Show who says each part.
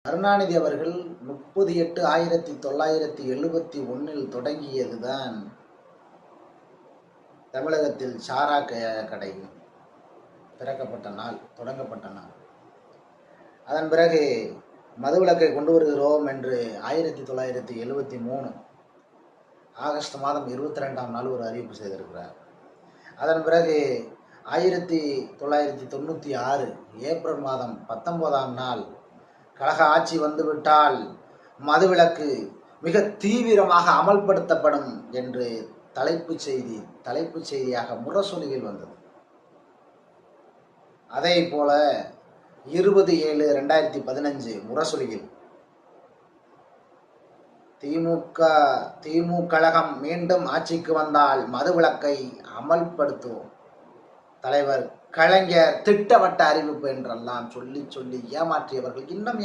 Speaker 1: கருணாநிதி அவர்கள் 30/8/1971 தொடங்கியதுதான் தமிழகத்தில் சாரா கடை திறக்கப்பட்ட நாள், தொடங்கப்பட்ட நாள். அதன் பிறகு மதுவிலக்கை கொண்டு வருகிறோம் என்று 1973 ஆகஸ்ட் மாதம் 22ஆம் நாள் ஒரு அறிவிப்பு செய்திருக்கிறார். அதன் பிறகு 1996 ஏப்ரல் மாதம் 19ஆம் நாள் கழக ஆட்சி வந்துவிட்டால் மதுவிலக்கு மிக தீவிரமாக அமல்படுத்தப்படும் என்று தலைப்புச் செய்தியாக முரசொலியில் வந்தது. அதே போல 20/7/2015 முரசொலியில் திமுக கழகம் மீண்டும் ஆட்சிக்கு வந்தால் மதுவிலக்கை அமல்படுத்துவோம், தலைவர் கலைஞர் திட்டவட்ட அறிவிப்பு என்றெல்லாம் சொல்லி ஏமாற்றியவர்கள் இன்னும்